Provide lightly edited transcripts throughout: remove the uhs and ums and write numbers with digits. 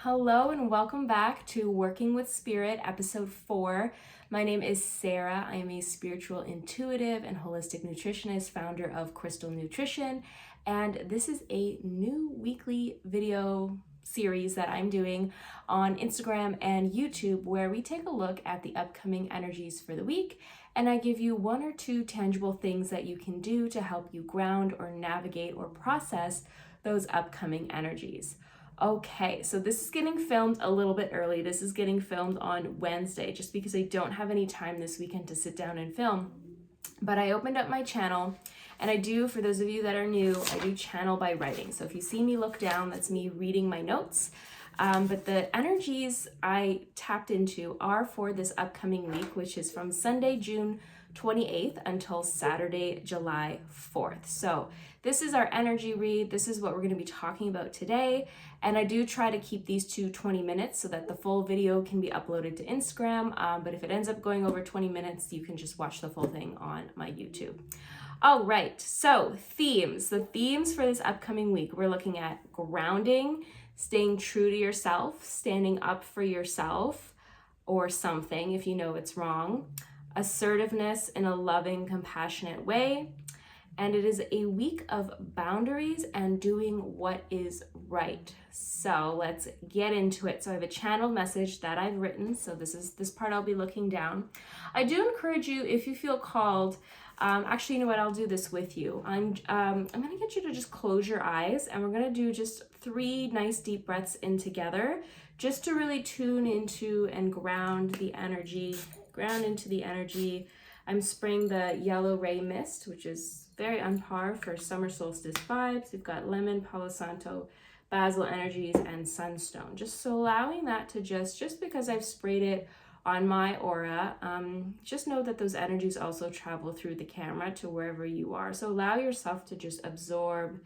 Hello and welcome back to Working with Spirit, episode 4. My name is Sarah. I am a spiritual intuitive and holistic nutritionist, founder of Crystal Nutrition, and this is a new weekly video series that I'm doing on Instagram and YouTube where we take a look at the upcoming energies for the week, and I give you 1 or 2 tangible things that you can do to help you ground or navigate or process those upcoming energies. Okay, so this is getting filmed a little bit early. This is getting filmed on Wednesday just because I don't have any time this weekend to sit down and film. But I opened up my channel, and I do, for those of you that are new, I do channel by writing. So if you see me look down, that's me reading my notes. But the energies I tapped into are for this upcoming week, which is from Sunday, June 28th until Saturday, July 4th. So this is our energy read. This is what we're going to be talking about today. And I do try to keep these to 20 minutes so that the full video can be uploaded to Instagram. But if it ends up going over 20 minutes, you can just watch the full thing on my YouTube. All right, so themes. The themes for this upcoming week, we're looking at grounding, staying true to yourself, standing up for yourself or something if you know it's wrong, assertiveness in a loving, compassionate way, and it is a week of boundaries and doing what is right. So let's get into it. So I have a channeled message that I've written. So this part I'll be looking down. I do encourage you, if you feel called, actually, you know what, I'll do this with you. I'm gonna get you to just close your eyes, and we're gonna do just 3 nice deep breaths in together, just to really tune into and ground the energy, into the energy. I'm spraying the yellow ray mist, which is very on par for summer solstice vibes. We've got lemon, palo santo, basil energies, and sunstone. Just so allowing that to just because I've sprayed it on my aura, just know that those energies also travel through the camera to wherever you are. So allow yourself to just absorb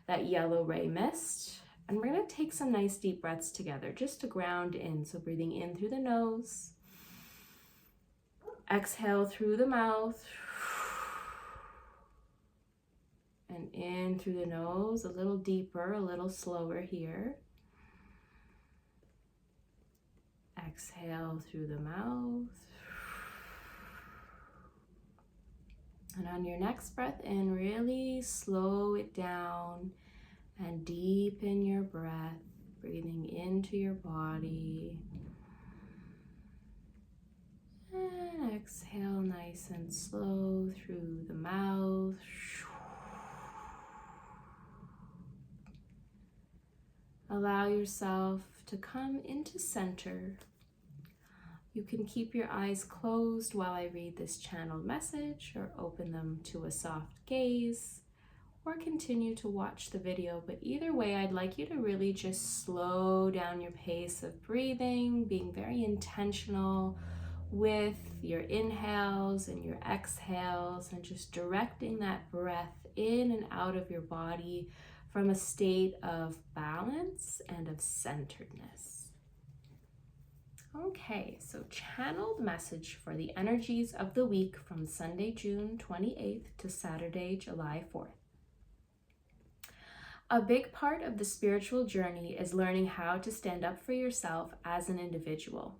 that yellow ray mist. And we're gonna take some nice deep breaths together just to ground in. So breathing in through the nose, exhale through the mouth, and in through the nose, a little deeper, a little slower here. Exhale through the mouth. And on your next breath in, really slow it down and deepen your breath, breathing into your body. And exhale nice and slow through the mouth. Allow yourself to come into center. You can keep your eyes closed while I read this channeled message, or open them to a soft gaze, or continue to watch the video. But either way, I'd like you to really just slow down your pace of breathing, being very intentional with your inhales and your exhales, and just directing that breath in and out of your body from a state of balance and of centeredness. Okay, so channeled message for the energies of the week from Sunday, June 28th to Saturday, July 4th. A big part of the spiritual journey is learning how to stand up for yourself as an individual.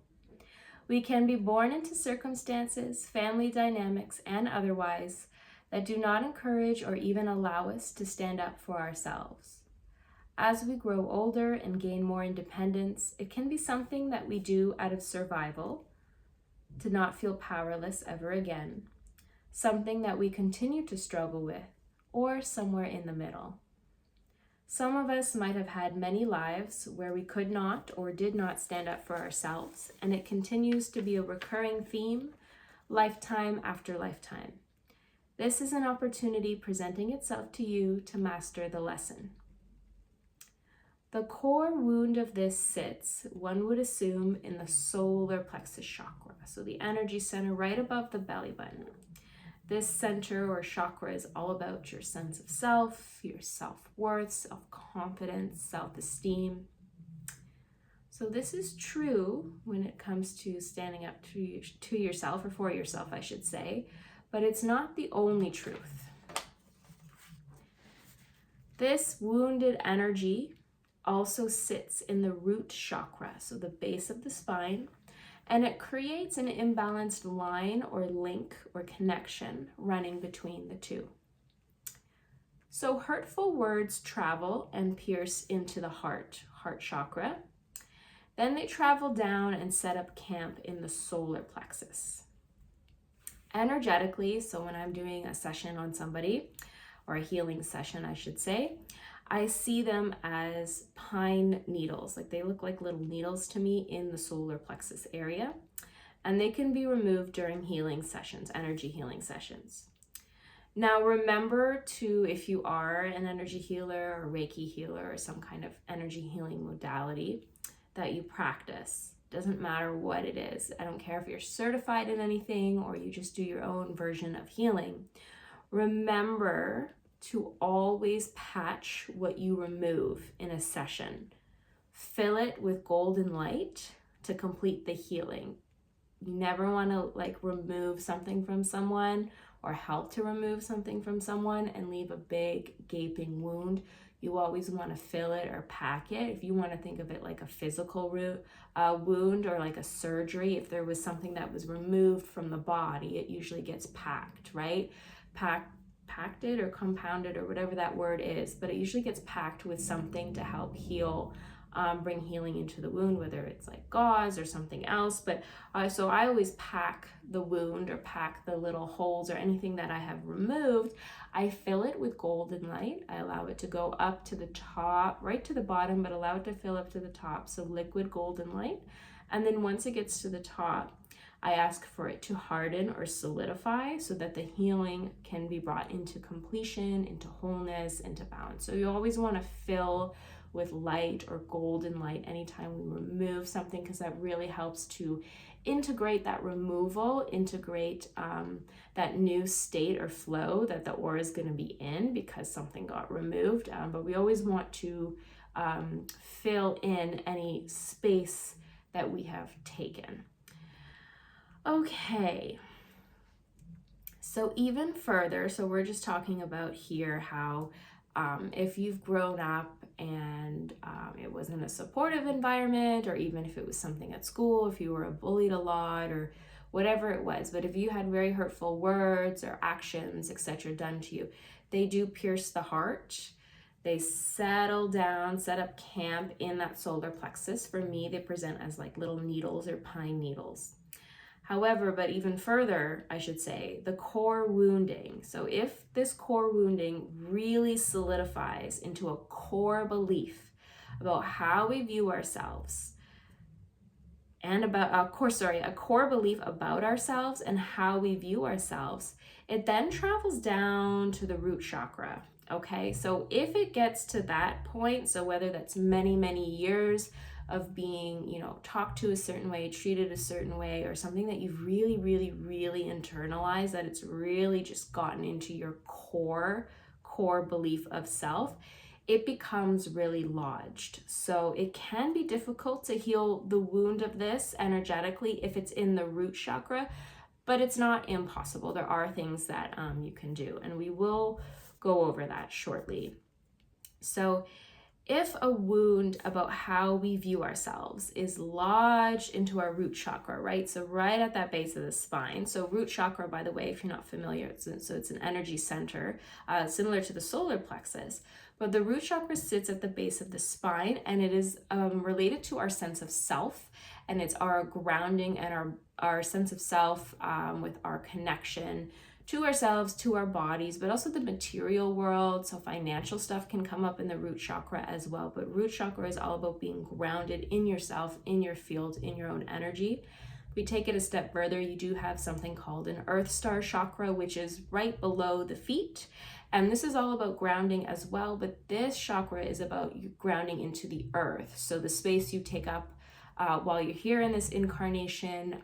We can be born into circumstances, family dynamics, and otherwise that do not encourage or even allow us to stand up for ourselves. As we grow older and gain more independence, it can be something that we do out of survival, to not feel powerless ever again, something that we continue to struggle with, or somewhere in the middle. Some of us might have had many lives where we could not or did not stand up for ourselves, and it continues to be a recurring theme, lifetime after lifetime. This is an opportunity presenting itself to you to master the lesson. The core wound of this sits, one would assume, in the solar plexus chakra, so the energy center right above the belly button. This center or chakra is all about your sense of self, your self-worth, self-confidence, self-esteem. So this is true when it comes to standing up to yourself, or for yourself, I should say, but it's not the only truth. This wounded energy also sits in the root chakra, so the base of the spine, and it creates an imbalanced line or link or connection running between the two. So hurtful words travel and pierce into the heart chakra. Then they travel down and set up camp in the solar plexus. Energetically, so when I'm doing a session on somebody, or a healing session, I should say, I see them as pine needles. Like they look like little needles to me in the solar plexus area. And they can be removed during healing sessions, energy healing sessions. Now remember to, if you are an energy healer or Reiki healer or some kind of energy healing modality that you practice, doesn't matter what it is. I don't care if you're certified in anything or you just do your own version of healing. Remember to always patch what you remove in a session. Fill it with golden light to complete the healing. You never want to remove something from someone or help to remove something from someone and leave a big gaping wound. You always want to fill it or pack it. If you want to think of it like a physical wound or like a surgery, if there was something that was removed from the body, it usually gets packed, right? Packed it or compounded or whatever that word is, but it usually gets packed with something to help heal, bring healing into the wound, whether it's like gauze or something else. But so I always pack the wound or pack the little holes or anything that I have removed. I fill it with golden light. I allow it to go up to the top, right to the bottom, but allow it to fill up to the top. So liquid golden light. And then once it gets to the top, I ask for it to harden or solidify so that the healing can be brought into completion, into wholeness, into balance. So you always want to fill with light or golden light anytime we remove something, because that really helps to integrate that removal, integrate that new state or flow that the aura is going to be in because something got removed. But we always want to fill in any space that we have taken. Okay, so even further, so we're just talking about here how if you've grown up and it wasn't a supportive environment, or even if it was something at school, if you were bullied a lot or whatever it was, but if you had very hurtful words or actions, etc. done to you, they do pierce the heart. They settle down, set up camp in that solar plexus. For me, they present as like little needles or pine needles. However, but even further, I should say, the core wounding. So if this core wounding really solidifies into a core belief about how we view ourselves and about, a core belief about ourselves and how we view ourselves, it then travels down to the root chakra. Okay, so if it gets to that point, so whether that's many, many years of being, talked to a certain way, treated a certain way, or something that you've really, really, really internalized, that it's really just gotten into your core belief of self, it becomes really lodged. So it can be difficult to heal the wound of this energetically if it's in the root chakra, but it's not impossible. There are things that you can do, and we will go over that shortly. So if a wound about how we view ourselves is lodged into our root chakra, right? So right at that base of the spine. So root chakra, by the way, if you're not familiar, it's an energy center, similar to the solar plexus. But the root chakra sits at the base of the spine, and it is related to our sense of self, and it's our grounding and our sense of self with our connection to ourselves, to our bodies, but also the material world. So financial stuff can come up in the root chakra as well. But root chakra is all about being grounded in yourself, in your field, in your own energy. If we take it a step further, you do have something called an earth star chakra, which is right below the feet. And this is all about grounding as well. But this chakra is about you grounding into the earth. So the space you take up while you're here in this incarnation,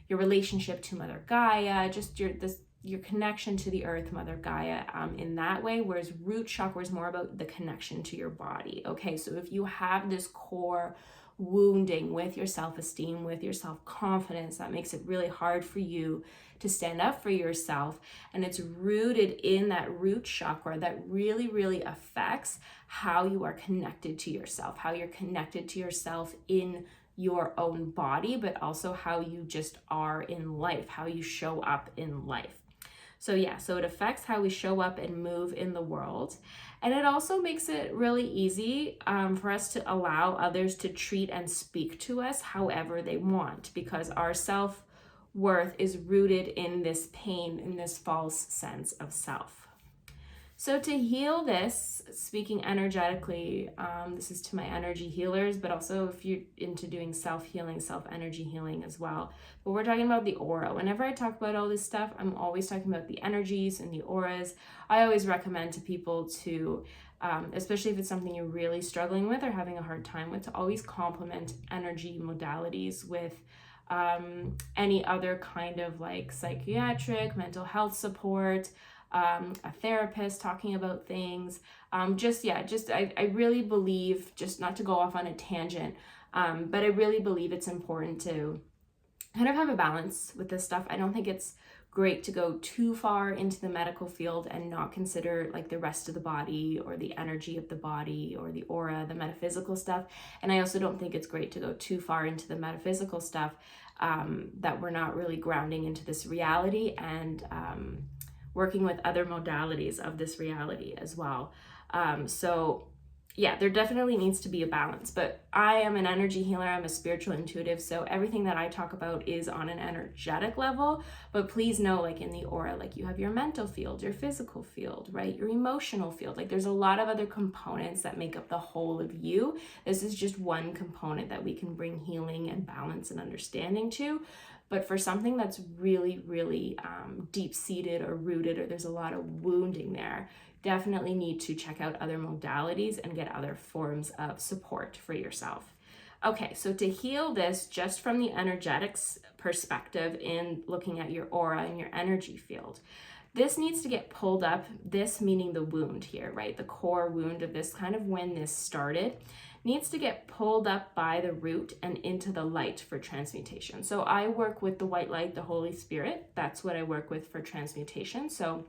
your relationship to Mother Gaia, just your connection to the earth, Mother Gaia, in that way, whereas root chakra is more about the connection to your body. Okay, so if you have this core wounding with your self-esteem, with your self-confidence, that makes it really hard for you to stand up for yourself. And it's rooted in that root chakra that really, really affects how you are connected to yourself, how you're connected to yourself in your own body, but also how you just are in life, how you show up in life. So yeah, so it affects how we show up and move in the world. And it also makes it really easy for us to allow others to treat and speak to us however they want, because our self-worth is rooted in this pain, in this false sense of self. So to heal this, speaking energetically, this is to my energy healers, but also if you're into doing self-healing, self-energy healing as well. But we're talking about the aura. Whenever I talk about all this stuff, I'm always talking about the energies and the auras. I always recommend to people to, especially if it's something you're really struggling with or having a hard time with, to always complement energy modalities with any other kind of like psychiatric, mental health support, a therapist talking about things. I really believe, just not to go off on a tangent, but I really believe it's important to kind of have a balance with this stuff. I don't think it's great to go too far into the medical field and not consider like the rest of the body or the energy of the body or the aura, the metaphysical stuff. And I also don't think it's great to go too far into the metaphysical stuff that we're not really grounding into this reality and working with other modalities of this reality as well. So yeah, there definitely needs to be a balance, but I am an energy healer. I'm a spiritual intuitive. So everything that I talk about is on an energetic level, but please know, like in the aura, like you have your mental field, your physical field, right? Your emotional field. Like there's a lot of other components that make up the whole of you. This is just one component that we can bring healing and balance and understanding to. But for something that's really, really deep-seated or rooted, or there's a lot of wounding there, definitely need to check out other modalities and get other forms of support for yourself. Okay, so to heal this just from the energetics perspective in looking at your aura and your energy field, this needs to get pulled up, this meaning the wound here, right? The core wound of this, kind of when this started, needs to get pulled up by the root and into the light for transmutation. So I work with the white light, the Holy Spirit. That's what I work with for transmutation. So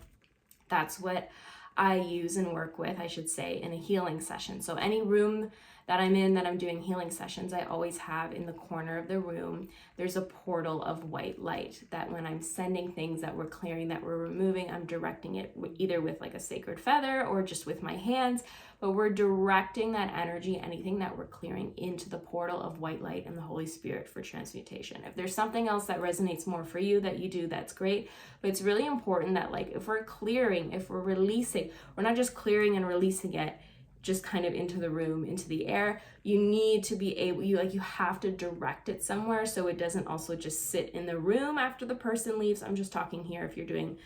that's what I use and work with, I should say, in a healing session. So any room that I'm in that I'm doing healing sessions, I always have in the corner of the room, there's a portal of white light that when I'm sending things that we're clearing, that we're removing, I'm directing it either with like a sacred feather or just with my hands, but we're directing that energy, anything that we're clearing, into the portal of white light and the Holy Spirit for transmutation. If there's something else that resonates more for you that you do, that's great. But it's really important that like if we're clearing, if we're releasing, we're not just clearing and releasing it just kind of into the room, into the air. You need to be able, you have to direct it somewhere so it doesn't also just sit in the room after the person leaves. I'm just talking here if you're doing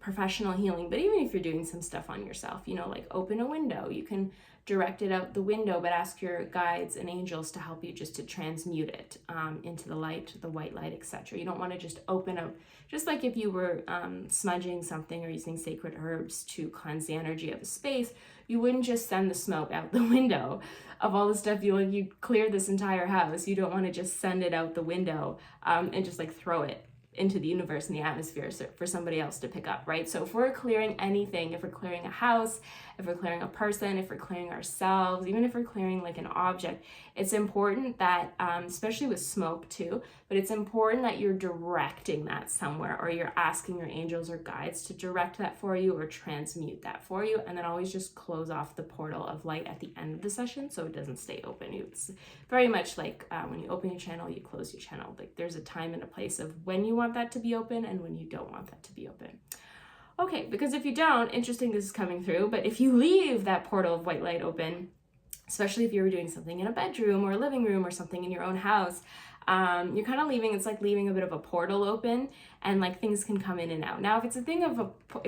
professional healing, but even if you're doing some stuff on yourself, like open a window, you can direct it out the window, but ask your guides and angels to help you just to transmute it into the light, the white light, etc. You don't want to just open up, just like if you were smudging something or using sacred herbs to cleanse the energy of a space, you wouldn't just send the smoke out the window of all the stuff you clear this entire house. You don't want to just send it out the window and just like throw it into the universe and the atmosphere for somebody else to pick up, right? So if we're clearing anything, if we're clearing a house, if we're clearing a person, if we're clearing ourselves, even if we're clearing like an object, it's important that, especially with smoke too, but it's important that you're directing that somewhere, or you're asking your angels or guides to direct that for you or transmute that for you, and then always just close off the portal of light at the end of the session so it doesn't stay open. It's very much like when you open your channel, you close your channel. Like there's a time and a place of when you want that to be open and when you don't want that to be open. Okay, because if you don't, interesting, this is coming through, but if you leave that portal of white light open, especially if you were doing something in a bedroom or a living room or something in your own house, you're kind of leaving, it's like leaving a bit of a portal open, and like things can come in and out. Now, if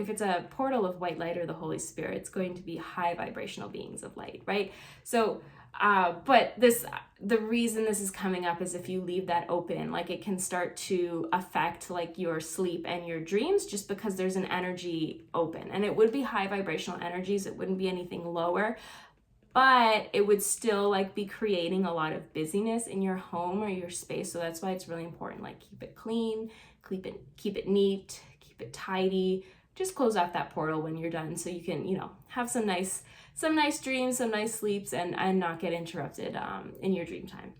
it's a portal of white light or the Holy Spirit, it's going to be high vibrational beings of light, right? So, but the reason this is coming up is if you leave that open, like it can start to affect like your sleep and your dreams, just because there's an energy open, and it would be high vibrational energies. It wouldn't be anything lower. but it would still like be creating a lot of busyness in your home or your space. So that's why it's really important, like keep it clean, keep it neat, keep it tidy. Just close off that portal when you're done so you can, have some nice dreams, some nice sleeps, and not get interrupted in your dream time.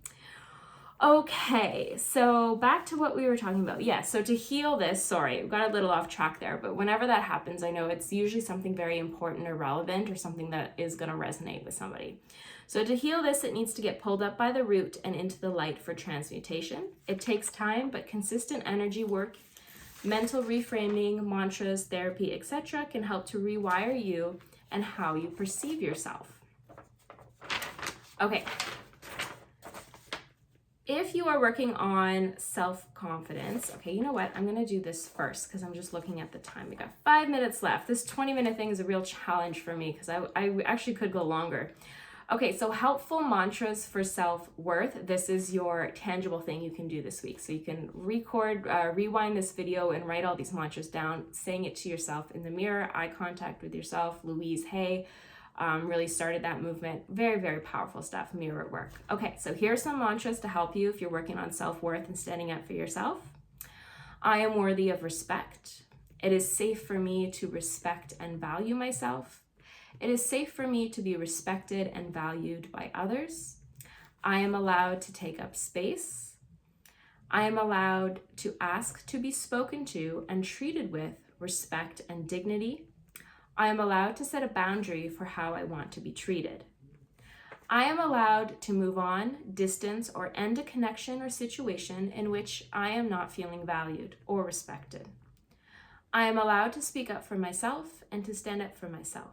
Okay, so back to what we were talking about. Yeah, so to heal this, sorry, we got a little off track there, but whenever that happens, I know it's usually something very important or relevant or something that is going to resonate with somebody. So to heal this, it needs to get pulled up by the root and into the light for transmutation. It takes time, but consistent energy work, mental reframing, mantras, therapy, etc. can help to rewire you and how you perceive yourself. Okay. If you are working on self-confidence, okay, you know what? I'm going to do this first because I'm just looking at the time. We got 5 minutes left. This 20-minute thing is a real challenge for me because I actually could go longer. Okay, so helpful mantras for self-worth. This is your tangible thing you can do this week. So you can rewind this video and write all these mantras down, saying it to yourself in the mirror, eye contact with yourself. Louise Hay really started that movement. Very, very powerful stuff, mirror work. Okay, so here's some mantras to help you if you're working on self-worth and standing up for yourself. I am worthy of respect. It is safe for me to respect and value myself. It is safe for me to be respected and valued by others. I am allowed to take up space. I am allowed to ask to be spoken to and treated with respect and dignity. I am allowed to set a boundary for how I want to be treated. I am allowed to move on, distance, or end a connection or situation in which I am not feeling valued or respected. I am allowed to speak up for myself and to stand up for myself.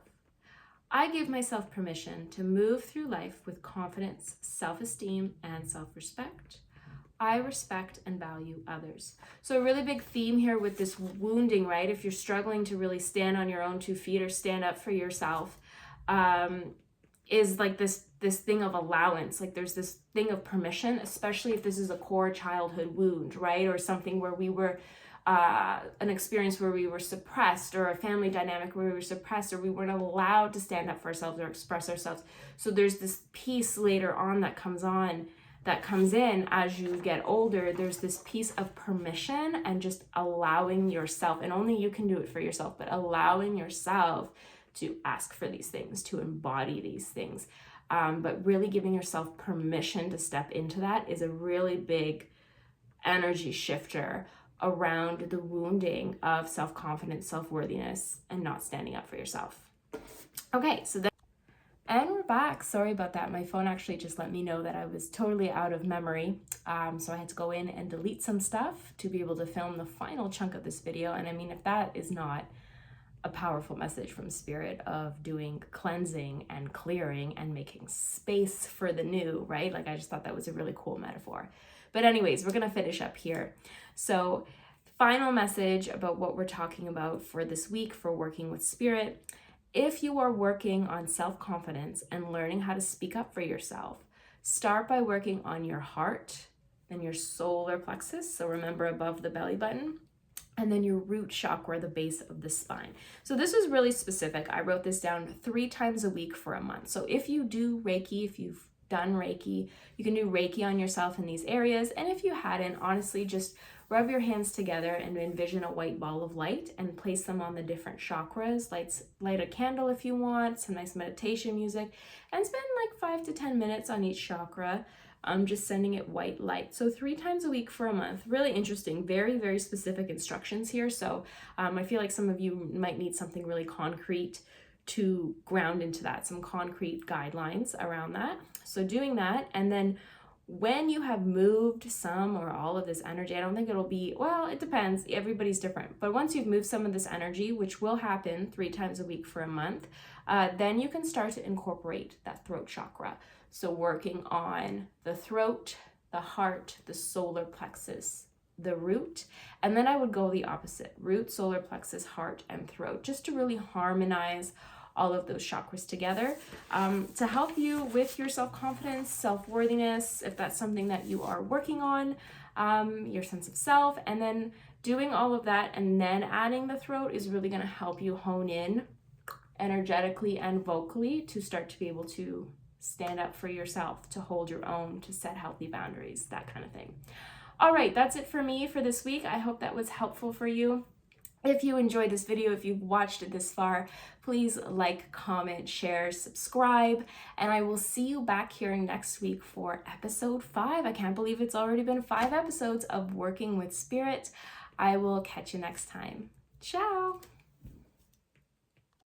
I give myself permission to move through life with confidence, self-esteem, and self-respect. I respect and value others. So a really big theme here with this wounding, right? If you're struggling to really stand on your own 2 feet or stand up for yourself, is like this thing of allowance. Like there's this thing of permission, especially if this is a core childhood wound, right? Or something where we were an experience where we were suppressed, or a family dynamic where we were suppressed, or we weren't allowed to stand up for ourselves or express ourselves. So there's this piece later on that comes in as you get older. There's this piece of permission and just allowing yourself, and only you can do it for yourself, but allowing yourself to ask for these things, to embody these things. But really giving yourself permission to step into that is a really big energy shifter around the wounding of self-confidence, self-worthiness, and not standing up for yourself. Okay, so and we're back. Sorry about that. My phone actually just let me know that I was totally out of memory. So I had to go in and delete some stuff to be able to film the final chunk of this video. And I mean, if that is not a powerful message from Spirit of doing cleansing and clearing and making space for the new, right? Like I just thought that was a really cool metaphor. But anyways, we're going to finish up here. So final message about what we're talking about for this week for working with Spirit. If you are working on self-confidence and learning how to speak up for yourself, start by working on your heart and your solar plexus. So remember, above the belly button, and then your root chakra, the base of the spine. So this is really specific. I wrote this down 3 times a week for a month. So if you do Reiki, if you've done Reiki, you can do Reiki on yourself in these areas. And if you hadn't, honestly, just rub your hands together and envision a white ball of light and place them on the different chakras. Light a candle if you want, some nice meditation music, and spend like 5 to 10 minutes on each chakra. Just sending it white light. So 3 times a week for a month. Really interesting, very, very specific instructions here. So I feel like some of you might need something really concrete to ground into that, some concrete guidelines around that. So doing that, and then when you have moved some or all of this energy, I don't think it'll be, well, it depends, everybody's different, but once you've moved some of this energy, which will happen 3 times a week for a month, then you can start to incorporate that throat chakra. So working on the throat, the heart, the solar plexus, the root, and then I would go the opposite, root, solar plexus, heart, and throat, just to really harmonize all of those chakras together to help you with your self-confidence, self-worthiness, if that's something that you are working on, your sense of self. And then doing all of that and then adding the throat is really going to help you hone in energetically and vocally to start to be able to stand up for yourself, to hold your own, to set healthy boundaries, that kind of thing. All right, that's it for me for this week. I hope that was helpful for you. If you enjoyed this video, if you've watched it this far, please like, comment, share, subscribe, and I will see you back here next week for episode 5. I can't believe it's already been 5 episodes of Working with Spirit. I will catch you next time. Ciao!